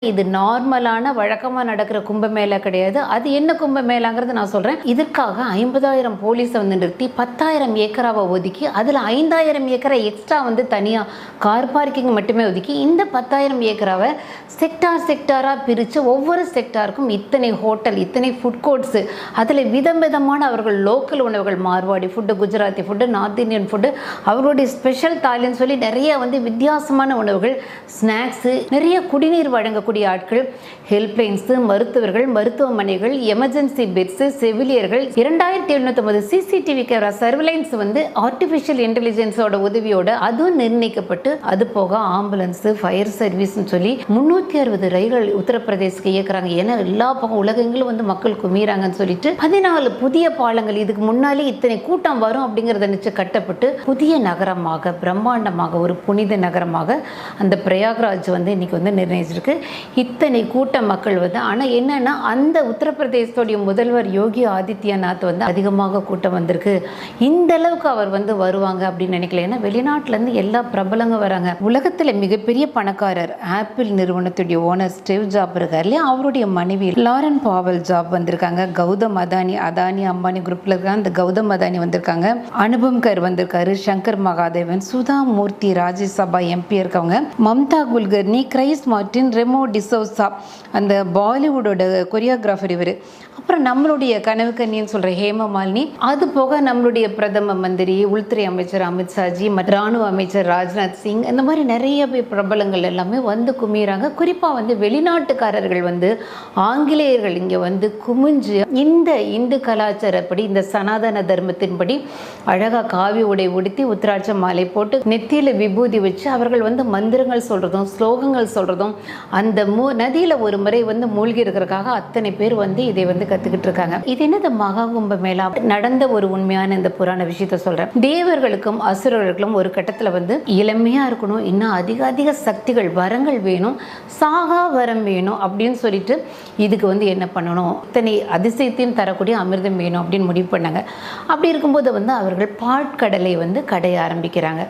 இது நார்மலான வழக்கமாக நடக்கிற கும்பமேளா கிடையாது. அது என்ன கும்பமேளாங்கிறது நான் சொல்கிறேன். இதற்காக 50,000 போலீஸை வந்து நிறுத்தி 10,000 ஏக்கராவை ஒதுக்கி அதில் 5,000 ஏக்கரை எக்ஸ்ட்ரா வந்து தனியாக கார் பார்க்கிங் மட்டுமே ஒதுக்கி இந்த 10,000 ஏக்கராவை செக்டாராக பிரித்து ஒவ்வொரு செக்டாருக்கும் இத்தனை ஹோட்டல், இத்தனை ஃபுட் கோர்ட்ஸு, அதில் விதமான அவர்கள் லோக்கல் உணவுகள், Marwari food, Gujarati food, north Indian food, அவர்களுடைய ஸ்பெஷல் தாலின்னு சொல்லி நிறைய வந்து வித்தியாசமான உணவுகள், ஸ்நாக்ஸு, நிறைய குடிநீர் வழங்கக்கூடிய ஆட்கள், ஹெல்ப்லைன்ஸு, மருத்துவர்கள், மருத்துவமனைகள், எமர்ஜென்சி பெட்ஸு, செவிலியர்கள், 2750 சிசிடிவி கேமரா சர்வேலன்ஸ் வந்து ஆர்டிஃபிஷியல் இன்டெலிஜென்ஸோட உதவியோட அதுவும் நிர்ணயிக்கப்பட்டு, அது போக ஆம்புலன்ஸு, ஃபயர் சர்வீஸ்ன்னு சொல்லி 360 ரயில்கள் உத்தரப்பிரதேசக்கு இயக்குறாங்க. ஏன்னா எல்லா பக்கம் உலகங்களும் வந்து மக்கள் குமிறாங்கன்னு சொல்லிட்டு 14 புதிய பாலங்கள் இதுக்கு முன்னாலே இத்தனை கூட்டம் வரும் அப்படிங்கிறத நினைச்சு கட்டப்பட்டு புதிய நகரமாக, பிரம்மாண்டமாக, ஒரு புனித நகரமாக அந்த பிரயாக்ராஜ் வந்து இன்னைக்கு வந்து நிர்ணயிச்சிருக்கு. இத்தனை கூட்ட மக்கள் வந்து, ஆனால் என்னன்னா அந்த உத்தரப்பிரதேசத்துடைய முதல்வர் யோகி ஆதித்யநாத் வந்து அதிகமாக கூட்டம் வந்திருக்கு. இந்த அளவுக்கு அவர் வந்து வருவாங்க அப்படின்னு நினைக்கல. ஏன்னா வெளிநாட்டிலேருந்து எல்லா பிரபலங்க வராங்க. உலகத்தில் மிகப்பெரிய பணக்காரர் ஆப்பிள் நிறுவனத்துடைய ஓனர் ஸ்டீவ் ஜாப் இருக்கார் இல்லையா, அவருடைய மனைவி லாரன் பாவல் ஜாப் வந்திருக்காங்க. கௌதம் அதானி அம்பானி குரூப்ல இருக்காங்க. அந்த கௌதம் அதானி வந்திருக்காங்க. அனுபம் கர் வந்திருக்காரு. சங்கர் மகாதேவன், சுதா மூர்த்தி, ராஜ்யசபா எம்பி இருக்கவங்க, மம்தா குல்கர்னி, கிரைஸ் மார்டின், ரெமோ டிசோசா, அந்த பாலிவுட்டோட கொரியோகிராஃபர் இவர். அப்புறம் நம்மளுடைய கனவு கண்ணின்னு சொல்கிற ஹேமமாலினி, அது போக நம்மளுடைய பிரதம மந்திரி, உள்துறை அமைச்சர் அமித்ஷாஜி, ராணுவ அமைச்சர் ராஜ்நாத் சிங், இந்த மாதிரி நிறைய பிரபலங்கள் எல்லாமே வந்து குமிறாங்க. குறிப்பாக வந்து வெளிநாட்டுக்காரர்கள் வந்து ஆங்கிலேயர்கள் இங்கே வந்து குமிஞ்சு இந்த இந்து கலாச்சாரப்படி, இந்த சனாதன தர்மத்தின்படி அழகாக காவி உடை உடுத்தி, உத்திராட்ச மாலை போட்டு, நெத்தியில் விபூதி வச்சு அவர்கள் வந்து மந்திரங்கள் சொல்கிறதும் ஸ்லோகங்கள் சொல்கிறதும், அந்த நதியில் ஒரு முறை வந்து மூழ்கி இருக்கிறதுக்காக அத்தனை பேர் வந்து இதை வந்து கற்றுக்கிட்டு இருக்காங்க. இது என்னது மகா கும்ப மேளா நடந்த ஒரு உண்மையான இந்த புராண விஷயத்த சொல்கிறேன். தேவர்களுக்கும் அசுரர்களுக்கும் ஒரு கட்டத்தில் வந்து இளமையாக இருக்கணும், இன்னும் அதிக சக்திகள், வரங்கள் வேணும், சாகா வரம் வேணும் அப்படின்னு சொல்லிட்டு இதுக்கு வந்து என்ன பண்ணணும், இத்தனை அதிசயத்தையும் தரக்கூடிய அமிர்தம் வேணும் அப்படின்னு முடிவு பண்ணாங்க. அப்படி இருக்கும்போது வந்து அவர்கள் பாட்கடலை வந்து கடைய ஆரம்பிக்கிறாங்க.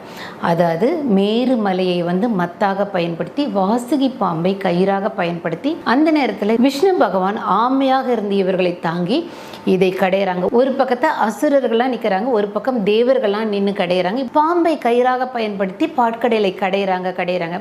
அதாவது மேரு மலையை வந்து மத்தாக பயன்படுத்தி, வாசுகி பாம்பை கயிறாக பயன்படுத்தி, அந்த நேரத்தில் விஷ்ணு பகவான் ஆமையாக இருந்து இவர்களை தாங்கி இதை கடையிறாங்க. ஒரு பக்கத்தை அசுரர்கள்லாம் நிற்கிறாங்க, ஒரு பக்கம் தேவர்கள்லாம் நின்று கடையிறாங்க. பாம்பை கயிறாக பயன்படுத்தி பாட்கடலை கடையிறாங்க.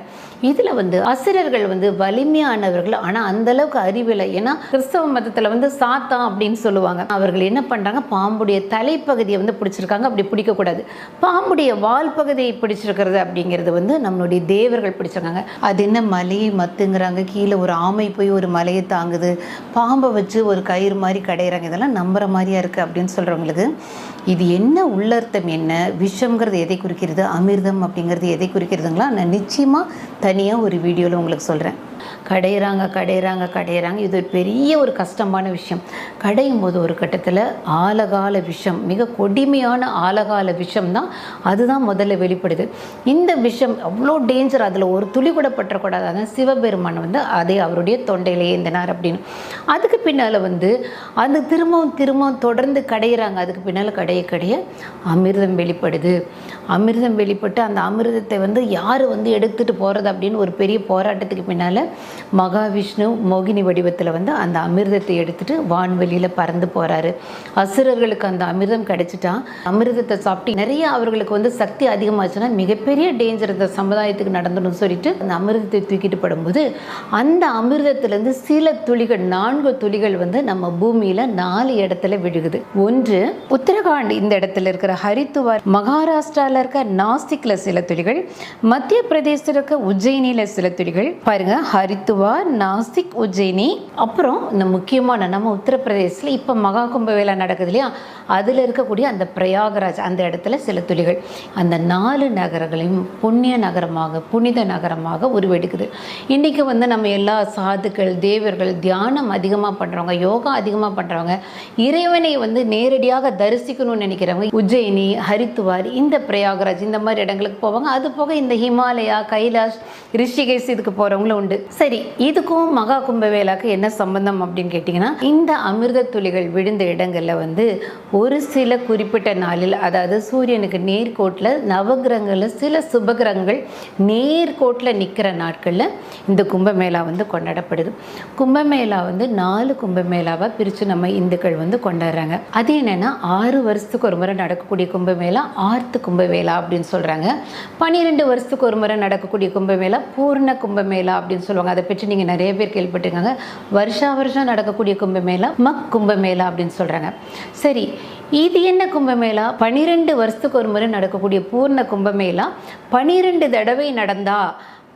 இதில் வந்து அசுரர்கள் வந்து வலிமையானவர்கள், ஆனால் அந்த அளவுக்கு அறிவில்லை. ஏன்னா கிறிஸ்தவ மதத்தில் வந்து சாத்தான் அப்படின்னு சொல்லுவாங்க. அவர்கள் என்ன பண்ணுறாங்க, பாம்புடைய தலைப்பகுதியை வந்து பிடிச்சிருக்காங்க. அப்படி பிடிக்கக்கூடாது. பாம்புடைய வால் பகுதியை பிடிச்சிருக்கிறது அப்படிங்கிறது வந்து நம்மளுடைய தேவர்கள் பிடிச்சிருக்காங்க. அது என்ன மலையை மத்துங்கிறாங்க, கீழே ஒரு ஆமை போய் ஒரு மலையை தாங்குது, பாம்பை வச்சு ஒரு கயிறு மாதிரி கடையிறாங்க. இதெல்லாம் நம்புற மாதிரியா இருக்குது அப்படின்னு சொல்கிறவங்களுக்கு இது என்ன உள்ளர்த்தம், என்ன விஷம்ங்கிறது எதை குறிக்கிறது, அமிர்தம் அப்படிங்கிறது எதை குறிக்கிறதுங்களா, நான் நிச்சயமாக தனியாக ஒரு வீடியோவில் உங்களுக்கு சொல்கிறேன். கடையிறாங்க. இது ஒரு பெரிய ஒரு கஷ்டமான விஷயம். கடையும் போது ஒரு கட்டத்தில் ஆலகால விஷம், மிக கொடுமையான ஆலகால விஷம் தான், அதுதான் முதல்ல வெளிப்படுது. இந்த விஷம் அவ்வளோ டேஞ்சர், அதில் ஒரு துளி கூட பற்றக்கூடாது. அதான் சிவபெருமான் வந்து அதை அவருடைய தொண்டையிலே ஏந்தினார் அப்படின்னு. அதுக்கு பின்னால் வந்து அது திரும்பவும் தொடர்ந்து கடையிறாங்க. அதுக்கு பின்னால் கடைய அமிர்தம் வெளிப்படுது. அமிர்தம் வெளிப்பட்டு அந்த அமிர்தத்தை வந்து யார் வந்து எடுத்துகிட்டு போகிறது அப்படின்னு ஒரு பெரிய போராட்டத்துக்கு பின்னால் மகாவிஷ்ணு மோகினி வடிவத்தில் வந்து அந்த அமிர்தத்தை எடுத்துகிட்டு வான்வெளியில் பறந்து போகிறாரு. அசுரர்களுக்கு அந்த அமிர்தம் கிடைச்சிட்டா, அமிர்தத்தை சாப்பிட்டு நிறைய அவர்களுக்கு வந்து சக்தி அதிகமாச்சுன்னா மிகப்பெரிய டேஞ்சர் இந்த சமுதாயத்துக்கு நடந்துடும் சொல்லிட்டு அந்த அமிர்தத்தை தூக்கிட்டு படும்போது அந்த அமிர்தத்திலேருந்து சில துளிகள், 4 துளிகள் வந்து நம்ம பூமியில் 4 இடத்துல விழுகுது. ஒன்று உத்தரகாண்ட், இந்த இடத்துல இருக்கிற ஹரித்துவார், மகாராஷ்டிராவில் இருக்க நாசிக்ல சில துளிகள், மத்திய பிரதேசத்தில் இருக்க உஜ்ஜயினியில் சில துளிகள். பாருங்க, ஹரித்துவார், நாசிக், உஜ்ஜயினி. அப்புறம் இந்த முக்கியமான நம்ம உத்தரப்பிரதேசத்தில் இப்போ மகா கும்பமேளா நடக்குது இல்லையா, அதில் இருக்கக்கூடிய அந்த பிரயாகராஜ், அந்த இடத்துல சில துளிகள். அந்த 4 நகரங்களையும் புண்ணிய நகரமாக, புனித நகரமாக உருவெடுக்குது. இன்றைக்கி வந்து நம்ம எல்லா சாதுக்கள், தேவர்கள், தியானம் அதிகமாக பண்ணுறவங்க, யோகா அதிகமாக பண்ணுறவங்க, இறைவனை வந்து நேரடியாக தரிசிக்கணும்னு நினைக்கிறவங்க உஜ்ஜயினி, ஹரித்துவார், இந்த பிரயாகராஜ் பிரயாகராஜ் இந்த மாதிரி இடங்களுக்கு போவாங்க. அது போக இந்த ஹிமாலயா, கைலாஷ், ரிஷிகேஷ் இதுக்கு போகிறவங்களும் உண்டு. சரி, இதுக்கும் மகா கும்பமேளாக்கு என்ன சம்பந்தம் அப்படின்னு கேட்டிங்கன்னா, இந்த அமிர்த துளிகள் விழுந்த இடங்களில் வந்து ஒரு சில குறிப்பிட்ட நாளில், அதாவது சூரியனுக்கு நேர்கோட்டில் நவகிரகங்களில் சில சுபகிரகங்கள் நேர்கோட்டில் நிற்கிற நாட்களில் இந்த கும்பமேளா வந்து கொண்டாடப்படுது. கும்பமேளா வந்து 4 கும்பமேளாவாக பிரித்து நம்ம இந்துக்கள் வந்து கொண்டாடுறாங்க. அது என்னென்னா 6 வருஷத்துக்கு ஒரு முறை நடக்கக்கூடிய கும்பமேளா ஆர்த்து கும்பமேளா அப்படின்னு சொல்கிறாங்க. 12 வருஷத்துக்கு ஒரு முறை நடக்கக்கூடிய கும்பமேளா பூர்ண கும்பமேளா அப்படின்னு சொல்லுவாங்க. அதை பற்றி நீங்கள் நிறைய பேர் கேள்விப்பட்டிருக்காங்க. வருஷம் நடக்கக்கூடிய கும்பமேளா மக் கும்பமேளா அப்படின்னு சொல்கிறாங்க. சரி, இது என்ன கும்பமேளா? 12 வருஷத்துக்கு ஒரு முறை நடக்கக்கூடிய பூர்ண கும்பமேளா 12 தடவை நடந்தா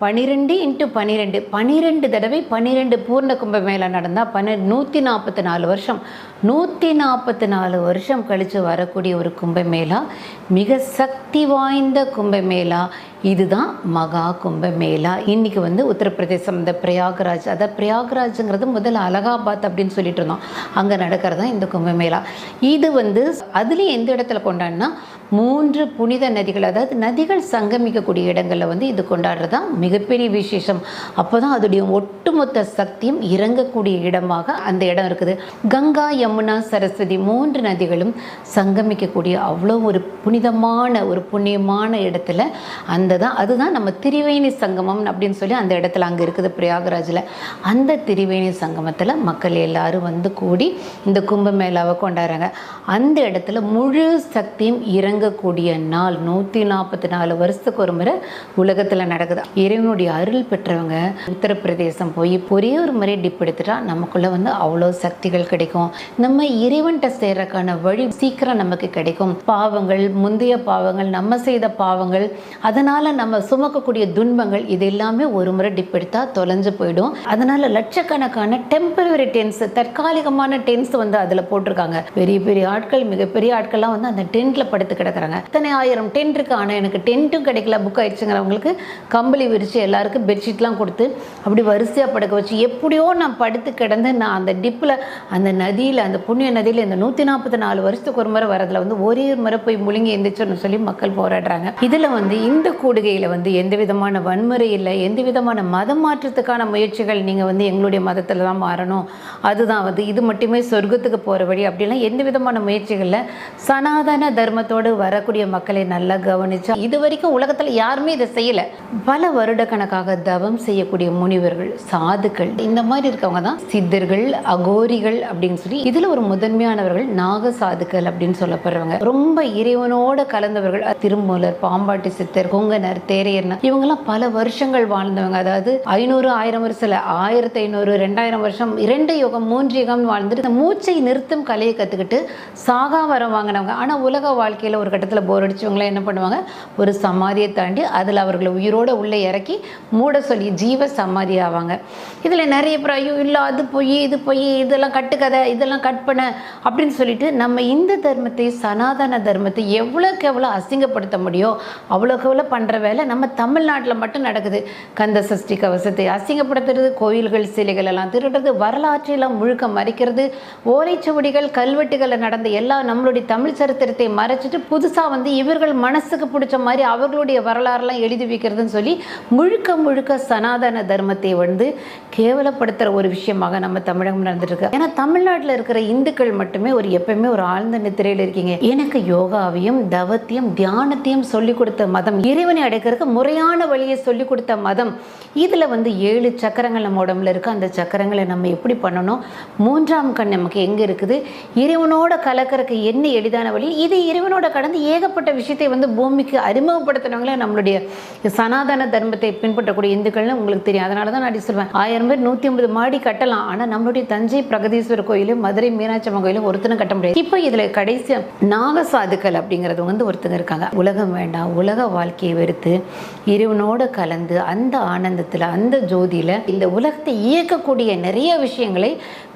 12 × 12 12 தடவை 12 பூர்ண கும்பமேளா நடந்தால் 144 வருஷம் 144 வருஷம் கழித்து வரக்கூடிய ஒரு கும்பமேளா, மிக சக்தி வாய்ந்த கும்பமேளா. இதுதான் மகா கும்பமேளா. இன்றைக்கி வந்து உத்தரப்பிரதேசம் இந்த பிரயாகராஜ், அதாவது பிரயாகராஜுங்கிறது முதல்ல அலகாபாத் அப்படின்னு சொல்லிட்டு இருந்தோம், அங்கே நடக்கிறது தான் இந்த கும்பமேளா. இது வந்து அதுலேயும் எந்த இடத்துல கொண்டாடினா 3 புனித நதிகள், அதாவது நதிகள் சங்கமிக்கக்கூடிய இடங்களில் வந்து இது கொண்டாடுறது தான் மிகப்பெரிய விசேஷம். அப்போ தான் அதோடைய ஒட்டுமொத்த சக்தியும் இறங்கக்கூடிய இடமாக அந்த இடம் இருக்குது. கங்கா, யமுனா, சரஸ்வதி 3 நதிகளும் சங்கமிக்கக்கூடிய அவ்வளோ ஒரு புனிதமான ஒரு புண்ணியமான இடத்துல அதுதான் நம்ம திரிவேணி சங்கமம் அப்படின்னு சொல்லி அந்த இடத்துல அங்கே இருக்குது பிரயாகராஜில். அந்த திரிவேணி சங்கமத்தில் மக்கள் எல்லாரும் வந்து கூடி இந்த கும்பமேளாவை கொண்டாடுறாங்க. அந்த இடத்துல முழு சக்தியும் இறங்கக்கூடிய நாள் 144 வருஷத்துக்கு ஒரு முறை உலகத்தில் நடக்குது. இறைவனுடைய அருள் பெற்றவங்க உத்தரப்பிரதேசம் போய் ஒரே ஒரு முறை டிப் எடுத்துட்டா நமக்குள்ள வந்து அவ்வளோ சக்திகள் கிடைக்கும். நம்ம இறைவன்கிட்ட சேர்றதுக்கான வழி சீக்கிரம் நமக்கு கிடைக்கும். பாவங்கள், முந்தைய பாவங்கள், நம்ம செய்த பாவங்கள், அதனால் நம்ம சுமக்கக்கூடிய துன்பங்கள், இது எல்லாமே ஒரு முறை டிப் எடுத்தா தொலைஞ்சு போயிடும். அதனால லட்சக்கணக்கான டெம்பரரி டென்ட்ஸ், தற்காலிகமான டென்ட்ஸ் வந்து அதில் போட்டிருக்காங்க. பெரிய பெரிய ஆட்கள், மிகப்பெரிய ஆட்கள்லாம் வந்து அந்த டென்ட்ல படுத்து கிடக்குறாங்க. இத்தனை 1000 டென்ட் இருக்கு, ஆனால் எனக்கு டென்ட்டும் கிடைக்கல, புக் ஆயிடுச்சுங்கிறவங்களுக்கு கம்பளி விரிச்சு எல்லாருக்கும் பெட்ஷீட்லாம் கொடுத்து அப்படி வரிசையாக படுக்க வச்சு எப்படியோ நான் படுத்து கிடந்து நான் அந்த டிப்பில் அந்த நதியில், அந்த புண்ணிய நதியில் இந்த 144 வருஷத்துக்கு ஒரு முறை வரதில் வந்து ஒரே ஒரு முறை போய் முழுங்கி எந்திரிச்சோன்னு சொல்லி மக்கள் போராடுறாங்க. இதில் வந்து இந்த கூடுகையில் வந்து எந்த விதமான வன்முறை இல்லை, எந்த விதமான மதம் மாற்றத்துக்கான முயற்சிகள், நீங்கள் வந்து எங்களுடைய மதத்தில் தான் மாறணும், அதுதான் வந்து இது மட்டுமே சொர்க்கத்துக்கு போகிற வழி அப்படிலாம் எந்த விதமான முயற்சிகளில் சனாதன தர்மத்தோடு வரக்கூடிய மக்களை நல்லா கவனிச்சா இது வரைக்கும் உலகத்தில் யாருமே இதை செய்யலை. பல வருட கணக்காக தவம் செய்யக்கூடிய முனிவர்கள், சாதுக்கள், இந்த மாதிரி இருக்கவங்க தான் சித்தர்கள், அகோரிகள் அப்படின்னு சொல்லி. இதில் ஒரு முதன்மையானவர்கள் நாக சாதுக்கள் அப்படின்னு சொல்லப்படுறவங்க. ரொம்ப இறைவனோட கலந்தவர்கள். திருமூலர், பாம்பாட்டி சித்தர், கொங்கனர், தேரையர்னா இவங்கெல்லாம் பல வருஷங்கள் வாழ்ந்தவங்க. அதாவது 500 1000 வருஷம் இல்லை, 1500 2000 வருஷம், 2 யுகம் 3 யுகம் வாழ்ந்துட்டு இந்த மூச்சை நிறுத்தும் கலையை கற்றுக்கிட்டு சாகா வரம் வாங்கினவங்க. ஆனால் உலக வாழ்க்கையில் ஒரு கட்டத்தில் போர் அடிச்சவங்களாம் என்ன பண்ணுவாங்க, ஒரு சமாதியை தாண்டி அதில் அவர்களை உயிரோடு உள்ளே இறக்கி மூட சொல்லி ஜீவ சமாதி ஆவாங்க. இதில் நிறைய பேர் ஐயோ இல்லை அது போய் இது போய் இதெல்லாம் கட்டுக்கதை, இதெல்லாம் கட் பண்ண அப்படின்னு சொல்லிட்டு நம்ம இந்து தர்மத்தை, சனாதன தர்மத்தை எவ்வளோக்கு எவ்வளோ அசிங்கப்படுத்த முடியும் அவ்வளோக்கு எவ்வளோ பண்ணுற வேலை நம்ம தமிழ்நாட்டில் மட்டும் நடக்குது. கந்த சஷ்டி கவசத்தை அசிங்கப்படுத்துறது, கோயில்கள் சிலைகள் எல்லாம் திருடுறது, வரலாற்றெல்லாம் முழுக்க மறைக்கிறது, ஓலைச்சுவடிகள் கல்வெட்டுகளில் நடந்த எல்லா நம்மளுடைய தமிழ் சரித்திரத்தை மறைச்சிட்டு புதுசாக வந்து இவர்கள் மனசுக்கு பிடிச்ச மாதிரி அவர்களுடைய வரலாறுலாம் எழுதி வைக்கிறதுன்னு சொல்லி முழுக்க முழுக்க சனாதன தர்மத்தை வந்து கேவலப்படுத்துகிற ஒரு விஷயமாக நம்ம தமிழகம் நடந்துட்டு இருக்கு. ஏன்னா தமிழ்நாட்டில் இருக்கிற இந்துக்கள் மட்டுமே ஒரு எப்பவுமே ஒரு ஆழ்ந்த நித்திரையில் இருக்கீங்க. எனக்கு யோகாவையும் தவத்தையும் தியானத்தையும் சொல்லிக் கொடுத்த மதம், இறைவனை அடைக்கிறதுக்கு முறையான வழியை சொல்லிக் கொடுத்த மதம். இதில் வந்து 7 சக்கரங்கள் நம்ம உடம்புல இருக்குது. அந்த சக்கரங்களை நம்ம எப்படி பண்ணணும், 3ஆம் கண் நமக்கு எங்கே இருக்குது, இறைவனோட கலக்கிறதுக்கு என்ன எளிதான வழி, இது இறைவனோட கடந்து ஏகப்பட்ட விஷயத்தை வந்து பூமிக்கு அறிமுகப்படுத்தினவங்களே நம்மளுடைய சனாதன தர்மத்தை பின்பற்றக்கூடிய இந்துக்கள்னு உங்களுக்கு தெரியும். அதனால தான் நான் சொல்வேன் 1000 பேர் 150 மாடி கட்டலாம், ஆனால் நம்மளுடைய தஞ்சை பிரகதீஸ்வரர் கோயிலும் மதுரை மீனாட்சி அம்மன் கோயிலும் ஒருத்தனும் கட்ட முடியாது. இப்போ இதில் கடைசி நாகசாதுக்கள் அப்படிங்கிறது வந்து ஒருத்தங்க இருக்காங்க. உலகம் வேண்டாம், உலக வாழ்க்கையை வெறுத்து இறைவனோடு கலந்து அந்த ஆனந்தத்தில் அந்த ஜோதியில் இந்த உலகத்தை இயக்கக்கூடிய நிறைய விஷயங்களை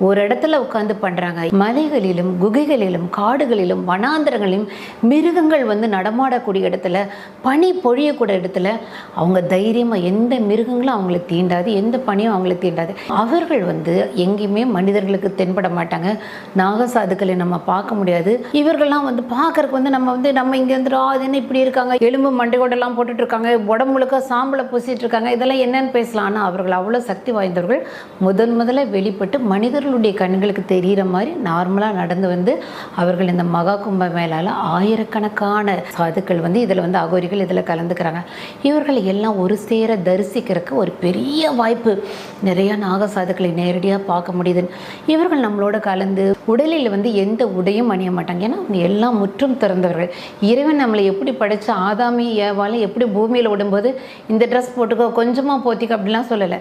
ஒரு இடத்துல உட்காந்து பண்ணுறாங்க. மலைகளிலும் குகைகளிலும் காடுகளிலும் வனாந்தரங்களிலும் மிருகங்கள் வந்து நடமாடக்கூடிய இடத்துல, பனி பொழியக்கூடிய இடத்துல அவங்க தைரியமாக எந்த மிருகங்களும் அவங்களை தீண்டாது, எந்த பனியும் அவங்களை தீண்டாது. அவர்கள் வந்து எங்கேயுமே மனிதர்களுக்கு தென்பட மாட்டாங்க. நாகசாதுக்களை நம்ம பார்க்க முடியாது. இவர்கள்லாம் வந்து பார்க்கறதுக்கு வந்து நம்ம இங்கே வந்துடும் அது என்ன இப்படி இருக்காங்க, எலும்பு மண்டையோடெல்லாம் போட்டுட்டு இருக்காங்க, உடம்பு முழுக்க சாம்பலை பூசிட்டு இருக்காங்க, இதெல்லாம் என்னன்னு பேசலாம். ஆனால் அவர்கள் அவ்வளோ சக்தி வாய்ந்தவர்கள். முதல்ல வெளிப்பட்டு மனிதர்களுடைய கண்களுக்கு தெரிகிற மாதிரி நார்மலாக நடந்து வந்து அவர்கள் இந்த மகா கும்ப மேலால் ஆயிரக்கணக்கான சாதுக்கள் வந்து இதில் வந்து அகோரிகள் இதில் கலந்துக்கிறாங்க. இவர்கள் எல்லாம் ஒரு சேர தரிசிக்கிறதுக்கு ஒரு பெரிய வாய்ப்பு. நிறைய நாகசாதுக்களை நேரடியாக பார்க்க முடியுது. இவர்கள் நம்மளோட கலந்து உடலில் வந்து எந்த உடையும் அணிய மாட்டாங்க. ஏன்னா அவங்க எல்லாம் முற்றும் திறந்தவர்கள். இறைவன் நம்மளை எப்படி படைச்ச ஆதாமி ஏவாலும் எப்படி பூமியில் விடும்போது இந்த ட்ரெஸ் போட்டுக்கோ கொஞ்சமாக போத்திக்கோ அப்படிலாம் சொல்லலை.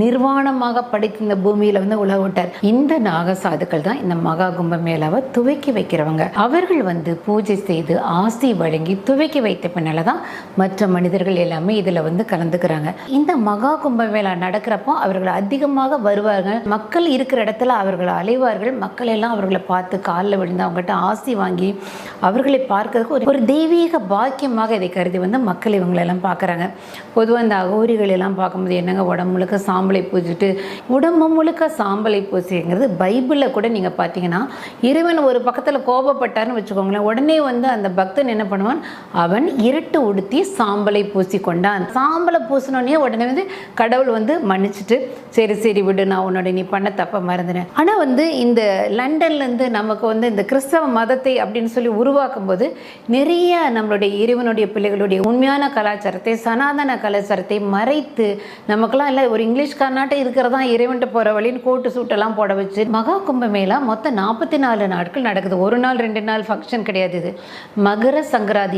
நிர்வாணமாக படைத்து இந்த பூமியில் வந்து உலக விட்டார். இந்த நாகசாதுக்கள் தான் இந்த மகா கும்ப மேளாவை துவக்கி வைக்கிறவங்க. அவர்கள் வந்து பூஜை செய்து ஆசி வழங்கி துவக்கி வைத்த பின்னால தான் மற்ற மனிதர்கள் எல்லாமே இதில் வந்து கலந்துக்கிறாங்க. இந்த மகா கும்ப மேளா நடக்கிறப்போ அவர்கள் அதிகமாக வருவார்கள். மக்கள் இருக்கிற இடத்துல அவர்கள் அலைவார்கள். மக்கள் எல்லாம் அவர்களை பார்த்து காலில் விழுந்து அவங்ககிட்ட ஆசி வாங்கி அவர்களை பார்க்கறதுக்கு ஒரு தெய்வீக பாக்கியமாக இதை கருதி வந்து மக்கள் இவங்களெல்லாம் பார்க்குறாங்க. பொதுவாக இந்த அகோரிகள் எல்லாம் பார்க்கும்போது என்னங்க உடம்பு முழுக்க சாம்பலை பூசிட்டு உடம்பு முழுக்க சாம்பலை பூசிங்கிறது பைபிளில் கூட நீங்கள் பார்த்தீங்கன்னா இறைவன் ஒரு பக்கத்தில் கோபப்பட்டார்னு வச்சுக்கோங்களேன், உடனே வந்து அந்த பக்தன் என்ன பண்ணுவான், அவன் இருட்டு உடுத்தி சாம்பலை பூசி கொண்டான். சாம்பலை பூசினோடனே உடனே வந்து கடவுள் வந்து மன்னிச்சுட்டு சரி விடு, நான் உன்னோட நீ பண்ண தப்ப மறந்துனேன். ஆனால் வந்து இந்த லண்டன்லேருந்து நமக்கு வந்து இந்த கிறிஸ்தவ மதத்தை அப்படின்னு சொல்லி உருவாக்கும் போது நிறைய நம்மளுடைய இறைவனுடைய பிள்ளைகளுடைய உண்மையான கலாச்சாரத்தை சனாதன கலாச்சாரத்தை மறைத்து நமக்கெல்லாம் இல்லை ஒரு இங்கிலீஷ்காரனாட்ட இருக்கிறதா இறைவன்ட்டு போகிற வழின்னு கோட்டு சூட்டெல்லாம் போட வச்சு மகா கும்ப மேளா மொத்தம் 44 நாட்கள் நடக்குது. ஒரு நாள் 2 நாள் ஃபங்க்ஷன் கிடையாது. இது மகர சங்கராதி